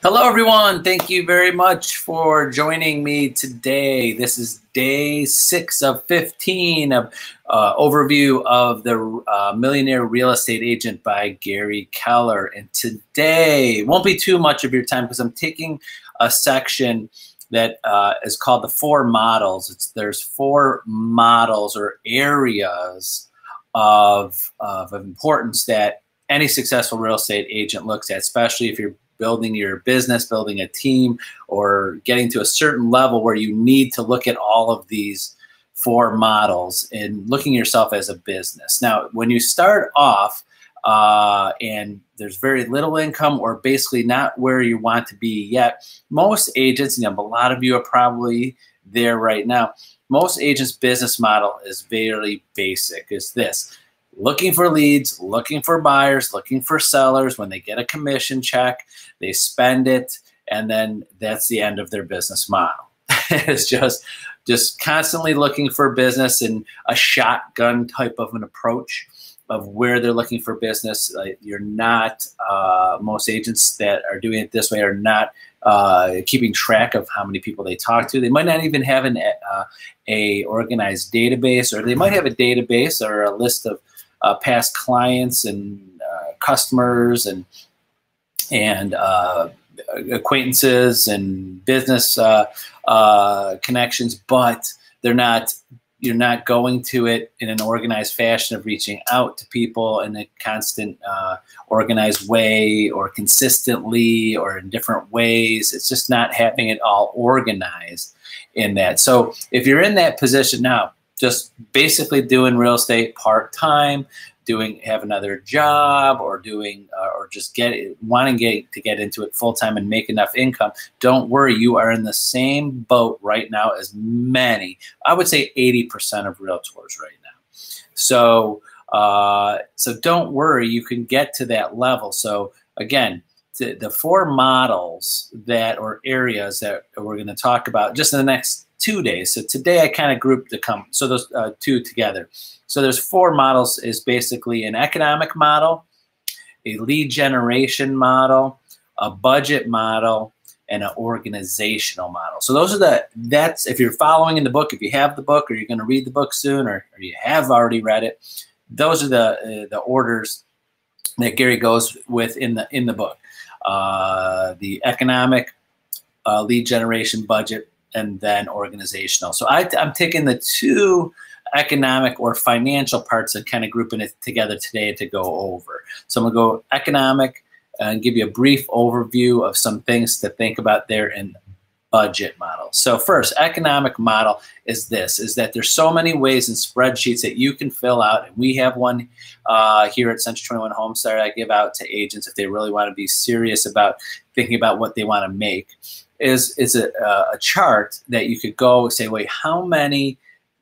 Hello, everyone. Thank you very much for joining me today. This is day 6 of 15 of overview of the Millionaire Real Estate Agent by Gary Keller. And today won't be too much of your time because I'm taking a section that is called the 4 models. There's 4 models or areas of importance that any successful real estate agent looks at, especially if you're building your business, building a team, or getting to a certain level where you need to look at all of these 4 models and looking at yourself as a business. Now, when you start off and there's very little income or basically not where you want to be yet, most agents, a lot of you are probably there right now, most agents' business model is very basic. It's this: looking for leads, looking for buyers, looking for sellers. When they get a commission check, they spend it, and then that's the end of their business model. It's just constantly looking for business in a shotgun type of an approach of where they're looking for business. You're not, most agents that are doing it this way are not keeping track of how many people they talk to. They might not even have a organized database, or they might have a database or a list of past clients and customers and acquaintances and business connections, but you're not going to it in an organized fashion of reaching out to people in a constant organized way or consistently or in different ways. It's just not having it all organized in that. So if you're in that position now, just basically doing real estate part-time, have another job, or just wanting to get into it full-time and make enough income, don't worry, you are in the same boat right now as many, I would say 80% of realtors right now. So don't worry, you can get to that level. So again, the 4 models or areas that we're going to talk about just in the next 2 days. So today I kind of grouped those 2 together. So there's 4 models. Is basically an economic model, a lead generation model, a budget model, and an organizational model. So those are that's if you're following in the book, if you have the book, or you're going to read the book soon, or you have already read it, those are the orders that Gary goes with in the book. The economic, lead generation, budget, and then organizational. So I'm taking the 2 economic or financial parts and kind of grouping it together today to go over. So I'm going to go economic and give you a brief overview of some things to think about there in budget model. So first, economic model is that there's so many ways in spreadsheets that you can fill out. And we have one here at Century 21 HomeStar I give out to agents if they really want to be serious about thinking about what they want to make. Is a chart that you could go say, wait, how many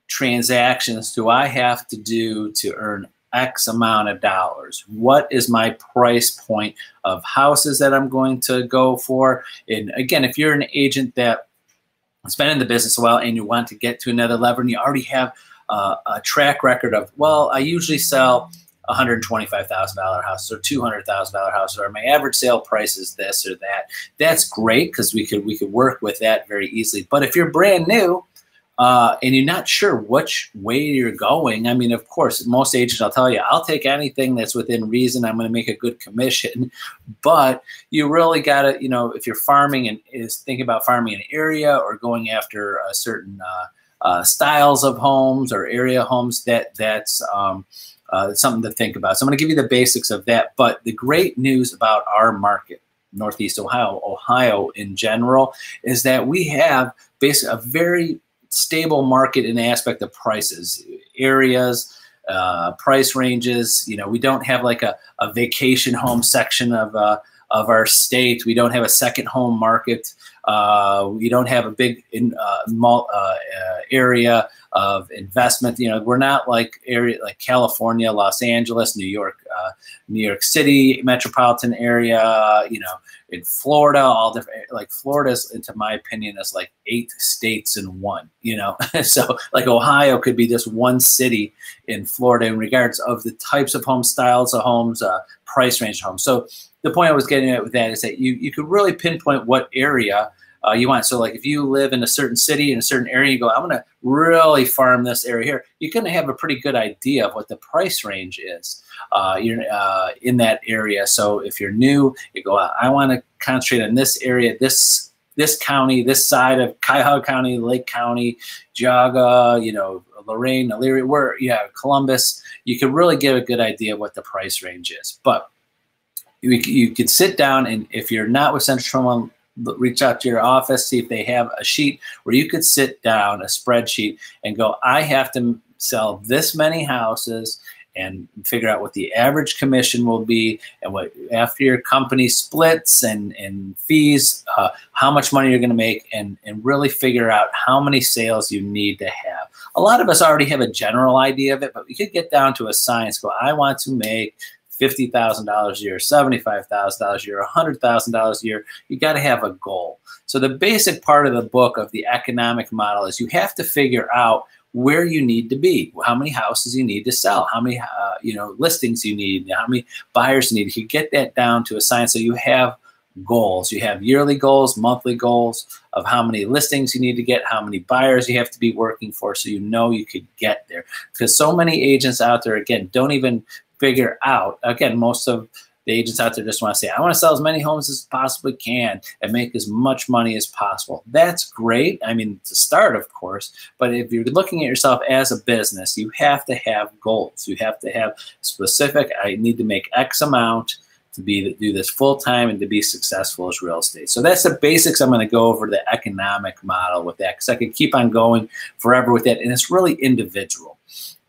transactions do I have to do to earn X amount of dollars? What is my price point of houses that I'm going to go for? And again, if you're an agent that has been in the business a while and you want to get to another level and you already have a track record of, well, I usually sell $125,000 houses or $200,000 houses, or my average sale price is this or that. That's great because we could work with that very easily. But if you're brand new and you're not sure which way you're going, I mean, of course, most agents, I'll tell you, I'll take anything that's within reason. I'm going to make a good commission. But you really got to, if you're farming and thinking about farming an area or going after a certain styles of homes or area homes, that's something to think about. So I'm going to give you the basics of that. But the great news about our market, Northeast Ohio in general, is that we have basically a very stable market in the aspect of prices, areas, price ranges. We don't have like a vacation home section of our state. We don't have a second home market. We don't have a big area of investment. We're not like California, Los Angeles, New York City metropolitan area, in Florida, all different, like Florida's, into my opinion, is like 8 states in one, so like Ohio could be just one city in Florida in regards of the types of home styles of homes, price range of homes. So the point I was getting at with that is that you could really pinpoint what area you want. So like if you live in a certain city, in a certain area, you go, I'm going to really farm this area here. You're going to have a pretty good idea of what the price range is in that area. So if you're new, you go, I want to concentrate on this area, this county, this side of Cuyahoga County, Lake County, Geauga, Lorain, Elyria, Columbus. You can really get a good idea of what the price range is. But you could sit down, and if you're not with Central 21, reach out to your office, see if they have a sheet where you could sit down, a spreadsheet, and go, I have to sell this many houses, and figure out what the average commission will be, and what after your company splits and fees, how much money you're going to make, and really figure out how many sales you need to have. A lot of us already have a general idea of it, but we could get down to a science. Go, I want to make $50,000 a year, $75,000 a year, $100,000 a year. You got to have a goal. So the basic part of the book of the economic model is you have to figure out where you need to be, how many houses you need to sell, how many listings you need, how many buyers you need. You get that down to a science, so you have goals. You have yearly goals, monthly goals of how many listings you need to get, how many buyers you have to be working for, so you know you could get there. Because so many agents out there, again, don't even figure out, again, most of the agents out there just want to say, I want to sell as many homes as possibly can and make as much money as possible. That's great. I mean, to start, of course, but if you're looking at yourself as a business, you have to have goals. You have to have specific, I need to make X amount to do this full time and to be successful as real estate. So that's the basics. I'm going to go over the economic model with that, because I could keep on going forever with that. And it's really individual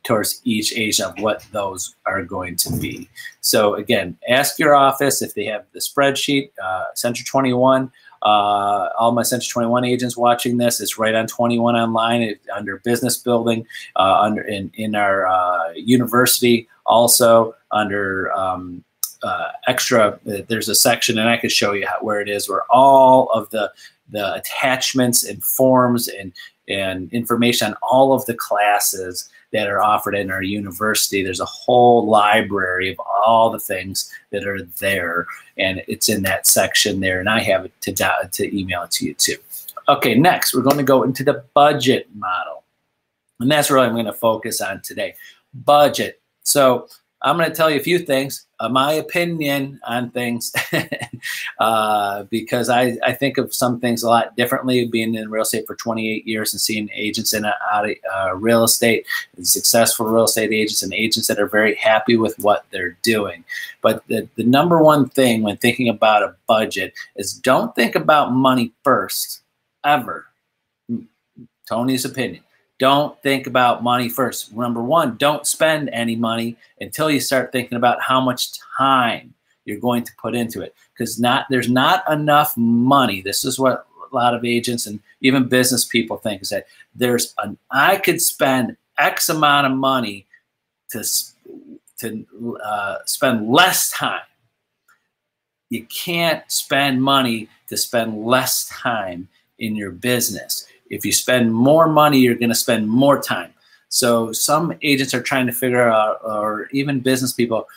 towards each agent of what those are going to be. So again, ask your office if they have the spreadsheet. Central 21, all my Central 21 agents watching this, it's right on 21 online under business building, in our university, also under extra. There's a section, and I could show you where it is, where all of the attachments and forms and information on all of the classes that are offered in our university. There's a whole library of all the things that are there, and it's in that section there, and I have it to email it to you too. Okay, next we're going to go into the budget model, and that's what I'm going to focus on today. Budget. So I'm going to tell you a few things, my opinion on things, because I think of some things a lot differently, being in real estate for 28 years and seeing agents in and out of real estate, and successful real estate agents and agents that are very happy with what they're doing. But the number one thing when thinking about a budget is don't think about money first, ever. Tony's opinion. Don't think about money first. Number one, don't spend any money until you start thinking about how much time you're going to put into it. Because there's not enough money. This is what a lot of agents and even business people think, is that I could spend X amount of money to spend less time. You can't spend money to spend less time in your business. If you spend more money, you're going to spend more time. So some agents are trying to figure out, or even business people,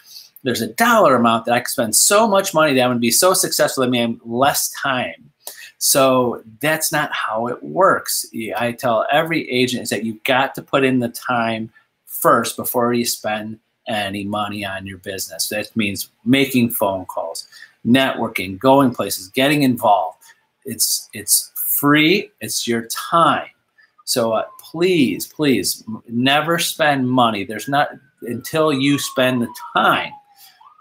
there's a dollar amount that I can spend so much money that I'm going to be so successful that I have less time. So that's not how it works. I tell every agent is that you've got to put in the time first before you spend any money on your business. That means making phone calls, networking, going places, getting involved. It's free. It's your time. So please never spend money. There's not until you spend the time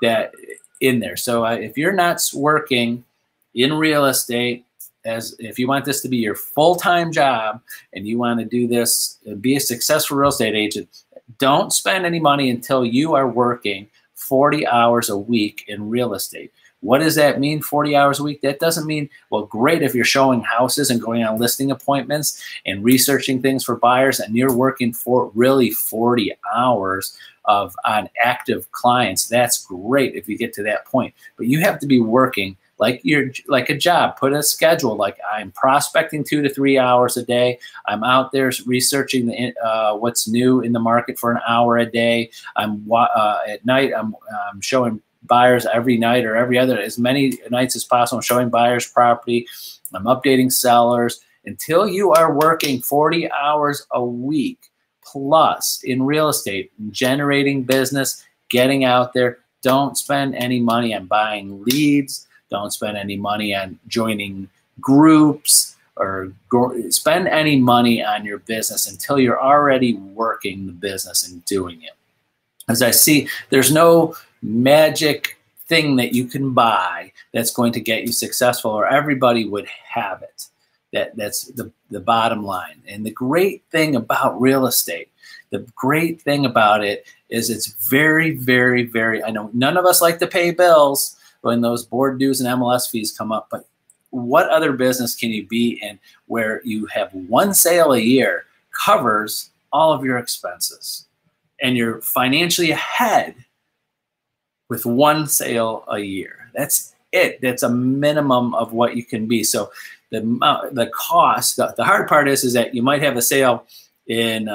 that in there. So if you're not working in real estate, if you want this to be your full-time job and you want to do this, be a successful real estate agent, don't spend any money until you are working 40 hours a week in real estate. What does that mean, 40 hours a week? That doesn't mean, well, great if you're showing houses and going on listing appointments and researching things for buyers and you're working for really 40 hours on active clients. That's great if you get to that point. But you have to be working like a job. Put a schedule, like I'm prospecting 2 to 3 hours a day. I'm out there researching what's new in the market for an hour a day. At night I'm showing buyers every night or every other, as many nights as possible. I'm showing buyers property. I'm updating sellers. Until you are working 40 hours a week plus in real estate, generating business, getting out there, don't spend any money on buying leads. Don't spend any money on joining groups or spend any money on your business until you're already working the business and doing it. As I see, there's no magic thing that you can buy that's going to get you successful, or everybody would have it. That's the bottom line. And the great thing about real estate, the great thing about it is it's very, very, very, I know none of us like to pay bills when those board dues and MLS fees come up, but what other business can you be in where you have one sale a year covers all of your expenses and you're financially ahead with one sale a year? That's it. That's a minimum of what you can be. So the cost, the hard part is that you might have a sale in,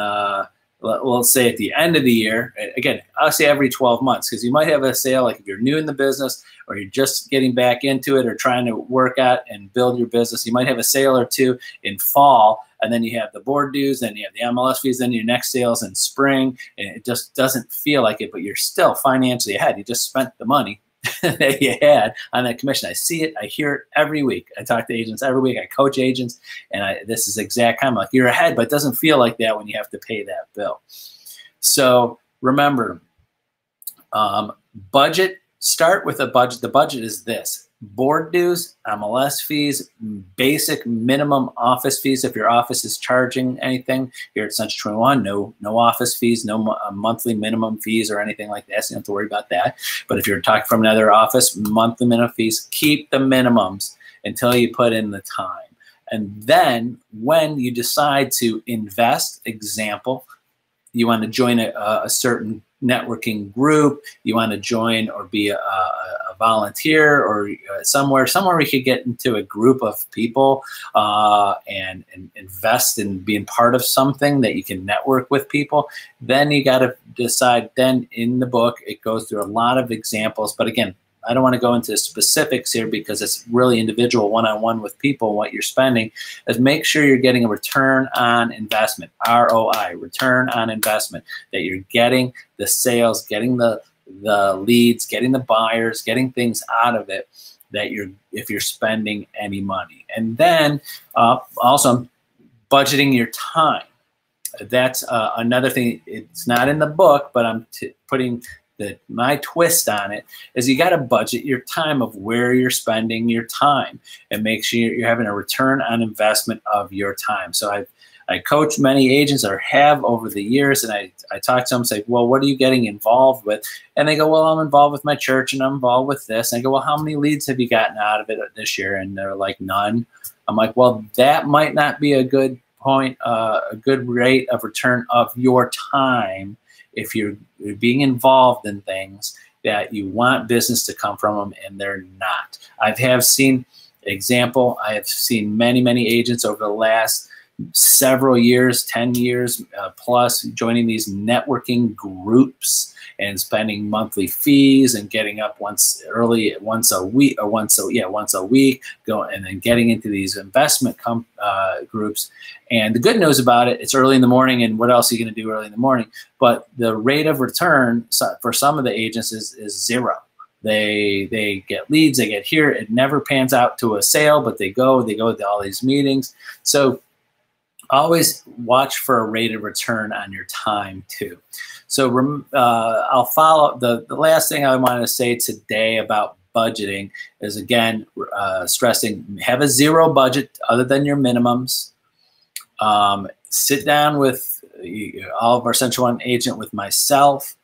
let's say at the end of the year. Again, I'll say every 12 months, because you might have a sale like if you're new in the business or you're just getting back into it or trying to work out and build your business. You might have a sale or two in fall, and then you have the board dues, then you have the MLS fees, then your next sale's in spring, and it just doesn't feel like it, but you're still financially ahead. You just spent the money that you had on that commission. I see it, I hear it every week. I talk to agents every week. I coach agents, and this is exact kind of like you're ahead, but it doesn't feel like that when you have to pay that bill. So remember, budget. Start with a budget. The budget is this: board dues, MLS fees, basic minimum office fees. If your office is charging anything here at Century 21, no office fees, no monthly minimum fees or anything like that. So you don't have to worry about that. But if you're talking from another office, monthly minimum fees, keep the minimums until you put in the time. And then when you decide to invest, example, you want to join a certain networking group, you want to join or be a volunteer or somewhere we could get into a group of people and invest in being part of something that you can network with people, then you got to decide. Then in the book, it goes through a lot of examples. But again, I don't want to go into specifics here because it's really individual, one-on-one with people, what you're spending, is make sure you're getting a return on investment, ROI, return on investment, that you're getting the sales, getting the leads, getting the buyers, getting things out of it, that if you're spending any money. And then also budgeting your time. That's another thing. It's not in the book, but I'm putting my twist on it is you got to budget your time of where you're spending your time and make sure you're having a return on investment of your time. So I coach many agents, or have over the years, and I talk to them and say, well, what are you getting involved with? And they go, well, I'm involved with my church and I'm involved with this. And I go, well, how many leads have you gotten out of it this year? And they're like, none. I'm like, well, that might not be a good point, a good rate of return of your time if you're being involved in things that you want business to come from them and they're not. I have seen many, many agents over the last several years, 10 years plus, joining these networking groups and spending monthly fees and getting up once a week, and then getting into these investment groups. And the good news about it, it's early in the morning, and what else are you going to do early in the morning? But the rate of return for some of the agents is zero. They get leads, they get here, it never pans out to a sale, but they go to all these meetings. So always watch for a rate of return on your time too. So I'll follow the last thing I wanted to say today about budgeting is, again, stressing, have a zero budget other than your minimums. Sit down with all of our Central One agent, with myself,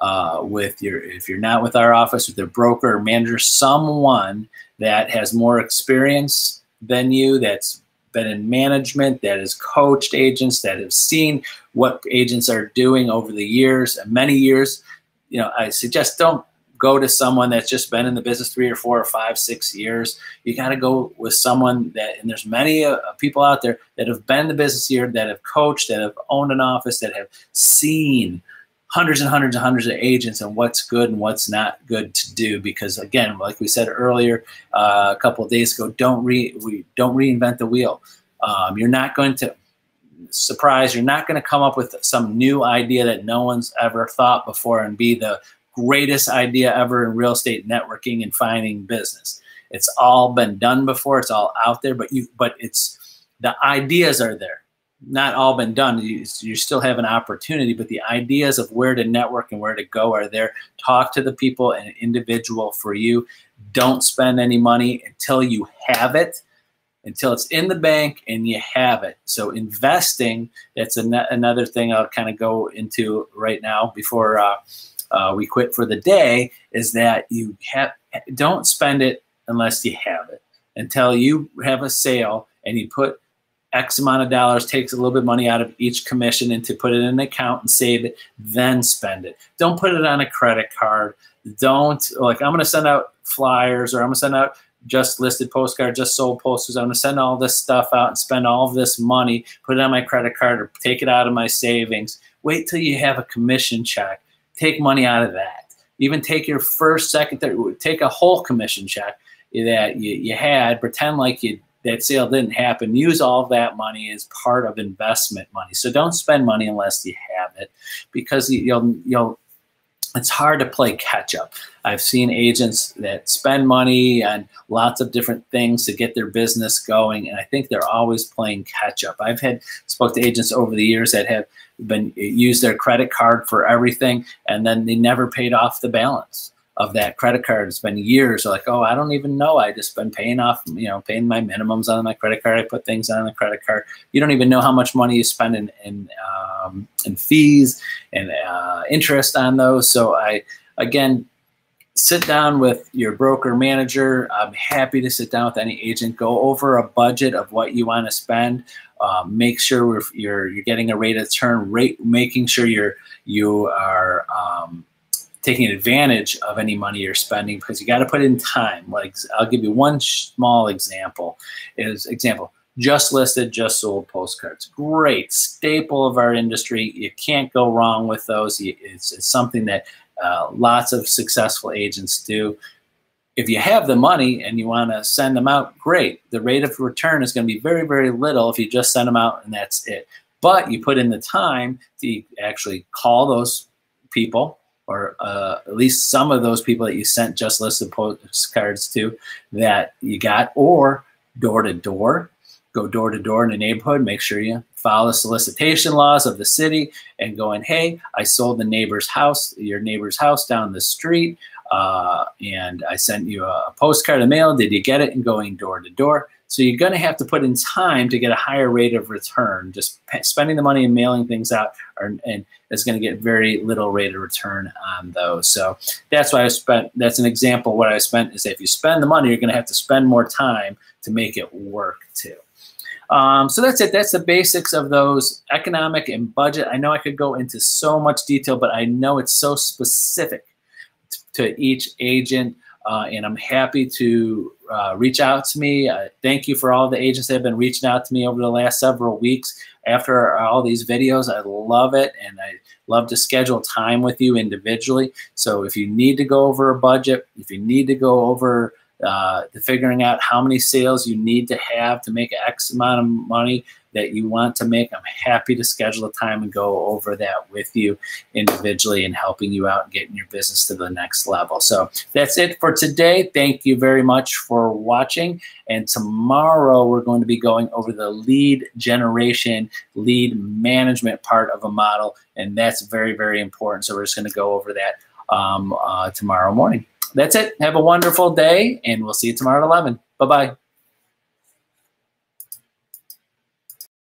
if you're not with our office, with your broker or manager, someone that has more experience than you, that's been in management, that has coached agents, that have seen what agents are doing over the years, many years. I suggest don't go to someone that's just been in the business 3 or 4 or 5, 6 years. You got to go with someone and there's many people out there that have been in the business here, that have coached, that have owned an office, that have seen hundreds and hundreds and hundreds of agents and what's good and what's not good to do. Because again, like we said earlier, a couple of days ago, don't reinvent the wheel. You're not going to you're not going to come up with some new idea that no one's ever thought before and be the greatest idea ever in real estate networking and finding business. It's all been done before. It's all out there, but it's the ideas are there. Not all been done. You still have an opportunity, but the ideas of where to network and where to go are there. Talk to the people, an individual for you. Don't spend any money until you have it, until it's in the bank and you have it. So investing, that's another thing I'll kind of go into right now before we quit for the day, is that don't spend it unless you have it. Until you have a sale and you put X amount of dollars, takes a little bit of money out of each commission and to put it in an account and save it, then spend it. Don't put it on a credit card. Don't, like, I'm going to send out flyers, or I'm going to send out just listed postcards, just sold posters. I'm going to send all this stuff out and spend all of this money, put it on my credit card or take it out of my savings. Wait till you have a commission check. Take money out of that. Even take your first, second, third, take a whole commission check that you had, pretend like that sale didn't happen. Use all of that money as part of investment money. So don't spend money unless you have it, because it's hard to play catch up. I've seen agents that spend money on lots of different things to get their business going, and I think they're always playing catch up. I've spoke to agents over the years that have used their credit card for everything, and then they never paid off the balance of that credit card. It's been years. They're like, oh, I don't even know. I just been paying off, paying my minimums on my credit card. I put things on the credit card. You don't even know how much money you spend in fees and interest on those. So again, sit down with your broker manager. I'm happy to sit down with any agent. Go over a budget of what you want to spend. Make sure you're getting a rate of return. Making sure you are taking advantage of any money you're spending, because you got to put in time. Like, I'll give you one small example. Just listed, just sold postcards. Great, staple of our industry. You can't go wrong with those. It's something that lots of successful agents do. If you have the money and you want to send them out, great. The rate of return is going to be very, very little if you just send them out and that's it. But you put in the time to actually call those people, or at least some of those people that you sent just listed postcards to that you got, or door to door. Go door to door in the neighborhood. Make sure you follow the solicitation laws of the city and going, hey, I sold your neighbor's house down the street, and I sent you a postcard in the mail. Did you get it? And going door to door. So you're going to have to put in time to get a higher rate of return. Just spending the money and mailing things out and is going to get very little rate of return on those. So that's why that's an example of what I spent, is if you spend the money, you're going to have to spend more time to make it work too. So that's it. That's the basics of those, economic and budget. I know I could go into so much detail, but I know it's so specific to each agent. And I'm happy to reach out to me. Thank you for all the agents that have been reaching out to me over the last several weeks after all these videos. I love it, and I love to schedule time with you individually. So if you need to go over a budget, if you need to go over figuring out how many sales you need to have to make X amount of money that you want to make, I'm happy to schedule a time and go over that with you individually and helping you out and getting your business to the next level. So that's it for today. Thank you very much for watching. And tomorrow we're going to be going over the lead generation, lead management part of a model. And that's very, very important. So we're just going to go over that tomorrow morning. That's it. Have a wonderful day, and we'll see you tomorrow at 11. Bye-bye.